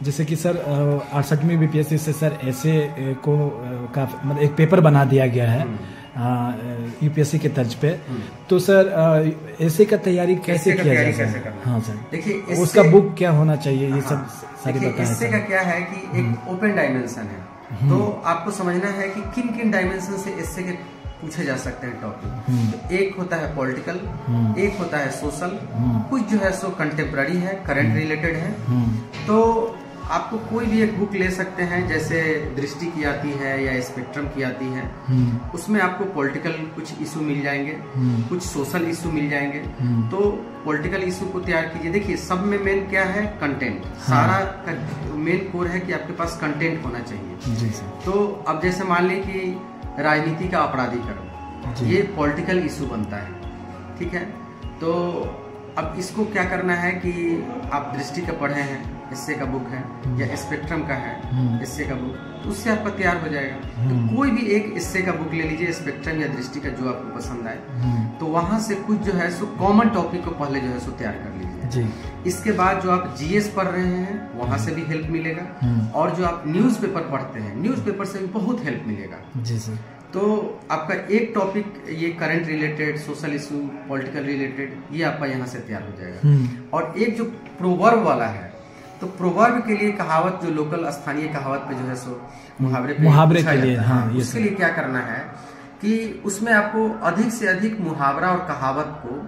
जैसे कि sir 68वीं BPSC से सर ऐसे को का मतलब एक पेपर बना दिया गया है यूपीएससी के तर्ज पे, तो सर ऐसे का तैयारी कैसे किया जाए सर? हाँ सर, देखिए उसका बुक क्या होना चाहिए, ये सब सारी बताएं। इससे का क्या है कि एक ओपन डायमेंशन है, तो आपको समझना है कि किन किन डायमेंशन से इससे के पूछे जा सकते हैं टॉपिक। तो एक होता है पॉलिटिकल, एक होता है सोशल, कुछ जो है सो कंटेम्प्ररी है, करंट रिलेटेड है। तो आपको कोई भी एक बुक ले सकते हैं, जैसे दृष्टि की आती है या स्पेक्ट्रम की आती है, उसमें आपको पॉलिटिकल कुछ इशू मिल जाएंगे, कुछ सोशल इशू मिल जाएंगे। तो पॉलिटिकल इशू को तैयार कीजिए। देखिए सब में मेन क्या है, कंटेंट। सारा का मेन कोर है कि आपके पास कंटेंट होना चाहिए जी। तो अब जैसे मान ली कि राजनीति का अपराधीकरण, ये पॉलिटिकल इशू बनता है, ठीक है। तो अब इसको क्या करना है कि आप दृष्टि का पढ़े हैं, इससे का बुक है, या स्पेक्ट्रम का है इससे का बुक, तो उससे आपका तैयार हो जाएगा। तो कोई भी एक इससे का बुक ले लीजिए, स्पेक्ट्रम या दृष्टि का, जो आपको पसंद आए, तो वहां से कुछ जो है सो कॉमन टॉपिक को पहले जो है सो तैयार कर लीजिए जी। इसके बाद जो आप जीएस पढ़ रहे हैं वहां से भी हेल्प मिलेगा, और जो आप न्यूज़पेपर पढ़ते हैं, न्यूज़पेपर से भी बहुत हेल्प मिलेगा जी सर। तो आपका एक टॉपिक ये current related, social issue, political related, ये आपका यहाँ से तैयार हो जाएगा। और एक जो प्रोवर्ब वाला है, तो प्रोवर्ब के लिए कहावत, जो लोकल स्थानीय कहावत पे जो है सो मुहावरे के लिए, हाँ, उसके लिए क्या करना है कि उसमें आपको अधिक से अधिक मुहावरा और कहावत को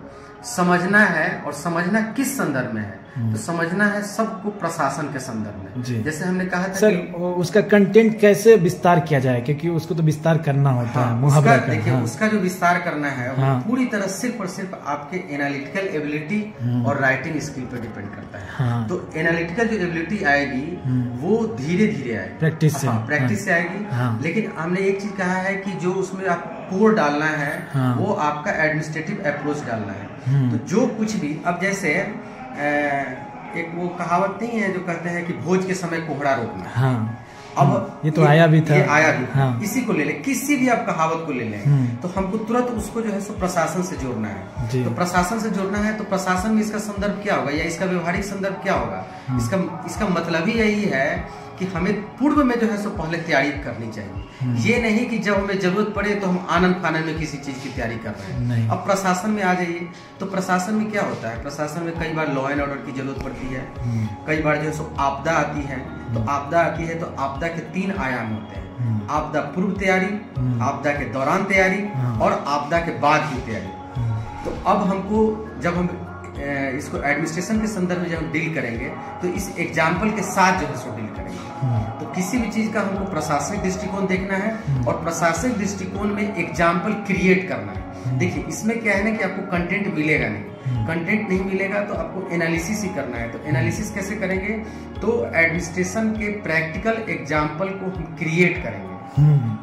समझना है, और समझना किस संदर्भ में है, तो समझना है सबको प्रशासन के संदर्भ में। जैसे हमने कहा था सर उसका कंटेंट कैसे विस्तार किया जाए, क्योंकि उसको तो विस्तार करना होता है मुहावरा का। देखिए उसका जो विस्तार करना है वो पूरी तरह सिर्फ और सिर्फ आपके एनालिटिकल एबिलिटी और राइटिंग स्किल पर डिपेंड करता है। तो एनालिटिकल जो एबिलिटी आएगी वो धीरे धीरे आएगी, प्रैक्टिस से आएगी। लेकिन हमने एक चीज कहा है कि जो उसमें आप कोर डालना है वो आपका एडमिनिस्ट्रेटिव अप्रोच डालना है। तो जो कुछ भी, अब जैसे एक वो कहावत नहीं है जो कहते हैं कि भोज के समय कोहड़ा रोकना, अब ये तो आया भी था, इसी को ले ले, किसी भी आप कहावत को ले लें, तो हमको तुरंत उसको जो है सो प्रशासन से जोड़ना है। तो प्रशासन से जोड़ना है, तो प्रशासन में इसका संदर्भ क्या होगा, या इसका व्यवहारिक संदर्भ क्या होगा, इसका मतलब ही यही है कि हमें पूर्व में जो है सो पहले तैयारी करनी चाहिए। ये नहीं कि जब हमें जरूरत पड़े तो हम आनंद फानंद में किसी चीज की तैयारी कर रहे हैं। अब प्रशासन में आ जाइए, तो प्रशासन में क्या होता है, प्रशासन में कई बार लॉ एंड ऑर्डर की जरूरत पड़ती है, कई बार जो है सो आपदा आती है। तो आपदा आती है तो आपदा के 3 आयाम होते हैं, आपदा पूर्व तैयारी, आपदा के दौरान तैयारी, और आपदा के बाद की तैयारी। तो अब हमको जब हम इसको एडमिनिस्ट्रेशन के संदर्भ में जब हम डील करेंगे, तो इस एग्जाम्पल के साथ जो है सो डील करेंगे। तो किसी भी चीज का हमको प्रशासनिक दृष्टिकोण देखना है, और प्रशासनिक दृष्टिकोण में एग्जाम्पल क्रिएट करना है। देखिए इसमें क्या है ना कि आपको कंटेंट मिलेगा नहीं, कंटेंट नहीं मिलेगा तो आपको एनालिसिस ही करना है। तो एनालिसिस कैसे करेंगे, तो एडमिनिस्ट्रेशन के प्रैक्टिकल एग्जाम्पल को हम क्रिएट करेंगे,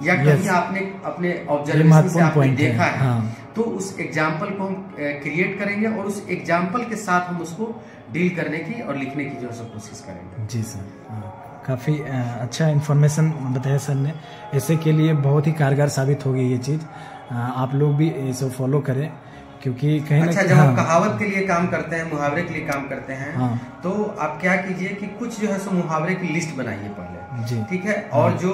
या कहीं आपने अपने ऑब्जर्वेशन से आपने देखा है, तो उस एग्जाम्पल को हम क्रिएट करेंगे, और उस एग्जाम्पल के साथ हम उसको डील करने की और लिखने की जो है कोशिश करेंगे जी सर। काफ़ी अच्छा इन्फॉर्मेशन बताया सर ने, ऐसे के लिए बहुत ही कारगर साबित होगी ये चीज़। आप लोग भी इसे फॉलो करें, क्योंकि कहीं ना जब आप कहावत के लिए काम करते हैं, मुहावरे के लिए काम करते हैं, तो आप क्या कीजिए कि कुछ जो है सो मुहावरे की लिस्ट बनाइए पहले, ठीक है। और जो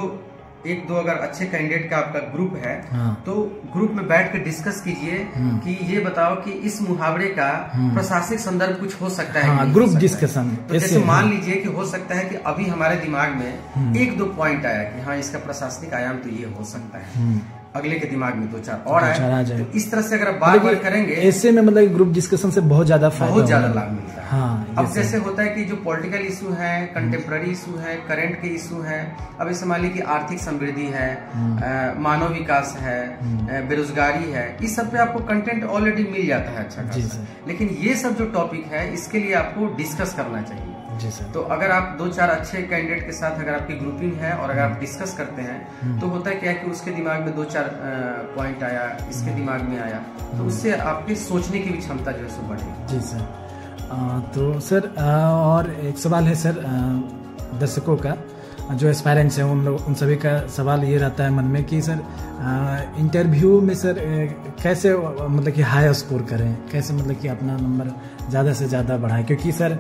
1-2 अगर अच्छे कैंडिडेट का आपका ग्रुप है, तो ग्रुप में बैठ कर डिस्कस कीजिए कि ये बताओ कि इस मुहावरे का प्रशासनिक संदर्भ कुछ हो सकता है, ग्रुप डिस्कशन। तो जैसे मान लीजिए कि हो सकता है कि अभी हमारे दिमाग में 1-2 पॉइंट आया कि हाँ इसका प्रशासनिक आयाम तो ये हो सकता है, अगले के दिमाग में 2-4 और आए। तो इस तरह से अगर बार बार करेंगे, ऐसे में मतलब ग्रुप डिस्कशन से बहुत ज्यादा लाभ मिलता है। अब जैसे होता है कि जो पॉलिटिकल इशू है, कंटेम्प्ररी इशू है, करंट के इशू है, अब इसे मान लीजिए कि आर्थिक समृद्धि है, मानव विकास है, बेरोजगारी है, इस सब पे आपको कंटेंट ऑलरेडी मिल जाता है अच्छा खासा। लेकिन ये सब जो टॉपिक है इसके लिए आपको डिस्कस करना चाहिए जी सर। तो अगर आप 2-4 अच्छे कैंडिडेट के साथ अगर आपकी ग्रुपिंग है और अगर आप डिस्कस करते हैं, तो होता है क्या कि उसके दिमाग में 2-4 पॉइंट आया, इसके दिमाग में आया, तो उससे आपकी सोचने की भी क्षमता जो है सो बढ़ेगी जी सर। तो सर और एक सवाल है सर दर्शकों का, जो एस्पायरेंट्स हैं उन सभी का सवाल ये रहता है मन में कि सर इंटरव्यू में सर कैसे मतलब कि हाई स्कोर करें, कैसे मतलब कि अपना नंबर ज़्यादा से ज़्यादा बढ़ाएं, क्योंकि सर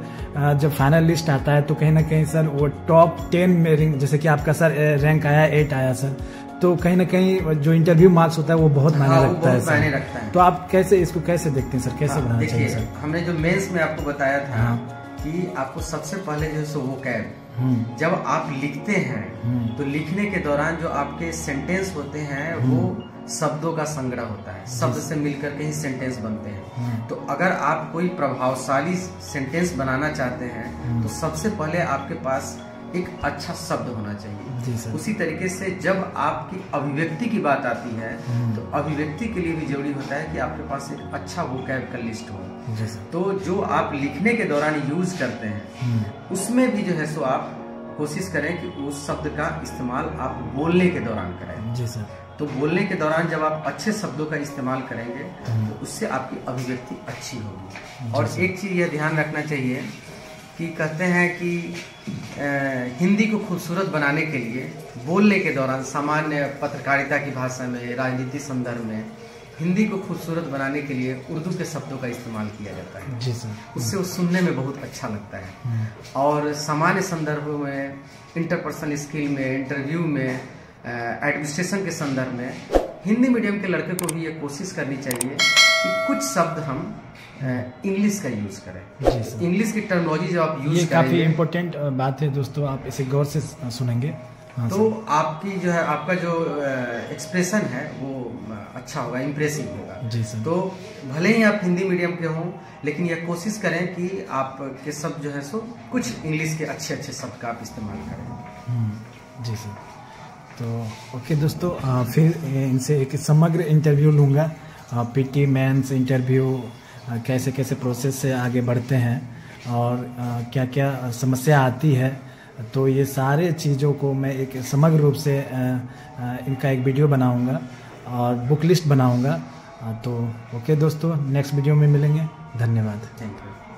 जब फाइनल लिस्ट आता है तो कहीं ना कहीं सर वो टॉप 10 में जैसे कि आपका सर रैंक आया 8 आया सर, तो कहीं ना कहीं जो इंटरव्यू मार्क्स होता है वो बहुत मायने रखता है सर। तो आप कैसे इसको कैसे देखते हैं सर, कैसे बढ़ाना चाहिए सर? हमने जो मेंस में आपको बताया था कि आपको सबसे पहले जो है सो वो कैब जब आप लिखते हैं तो लिखने के दौरान जो आपके सेंटेंस होते हैं वो शब्दों का संग्रह होता है, शब्द से मिलकर के ही सेंटेंस बनते हैं। तो अगर आप कोई प्रभावशाली सेंटेंस बनाना चाहते हैं तो सबसे पहले आपके पास एक अच्छा शब्द होना चाहिए। उसी तरीके से जब आपकी अभिव्यक्ति की बात आती है तो अभिव्यक्ति के लिए भी जरूरी होता है कि आपके पास एक अच्छा वोकैब का लिस्ट हो। तो जो आप लिखने के दौरान यूज करते हैं उसमें भी जो है सो आप कोशिश करें कि उस शब्द का इस्तेमाल आप बोलने के दौरान करें। जी सर। तो बोलने के दौरान जब आप अच्छे शब्दों का इस्तेमाल करेंगे तो उससे आपकी अभिव्यक्ति अच्छी होगी। और एक चीज यह ध्यान रखना चाहिए कि कहते हैं कि हिंदी को खूबसूरत बनाने के लिए बोलने के दौरान सामान्य पत्रकारिता की भाषा में, राजनीति संदर्भ में हिंदी को खूबसूरत बनाने के लिए उर्दू के शब्दों का इस्तेमाल किया जाता है। जी सर। उससे वो सुनने में बहुत अच्छा लगता है। और सामान्य संदर्भों में, इंटरपर्सनल स्किल में, इंटरव्यू में, एडमिनिस्ट्रेशन के संदर्भ में हिंदी मीडियम के लड़के को भी ये कोशिश करनी चाहिए कि कुछ शब्द हम इंग्लिश का यूज करें। इंग्लिश की टर्मिनोलॉजी जो आप यूज ये काफी इम्पोर्टेंट बात है दोस्तों, आप इसे गौर से सुनेंगे। तो आपकी जो है आपका जो एक्सप्रेशन है वो अच्छा होगा, इम्प्रेसिव होगा। जी सर। तो भले ही आप हिंदी मीडियम के हों लेकिन यह कोशिश करें कि आपके शब्द जो है सो कुछ इंग्लिश के अच्छे अच्छे शब्द का आप इस्तेमाल करें। जी सर। तो ओके दोस्तों, फिर इनसे एक समग्र इंटरव्यू लूँगा, पीटी मेंस इंटरव्यू कैसे कैसे प्रोसेस से आगे बढ़ते हैं और क्या क्या समस्या आती है, तो ये सारे चीज़ों को मैं एक समग्र रूप से इनका एक वीडियो बनाऊंगा और बुक लिस्ट बनाऊंगा। तो ओके दोस्तों, नेक्स्ट वीडियो में मिलेंगे। धन्यवाद। Thank you.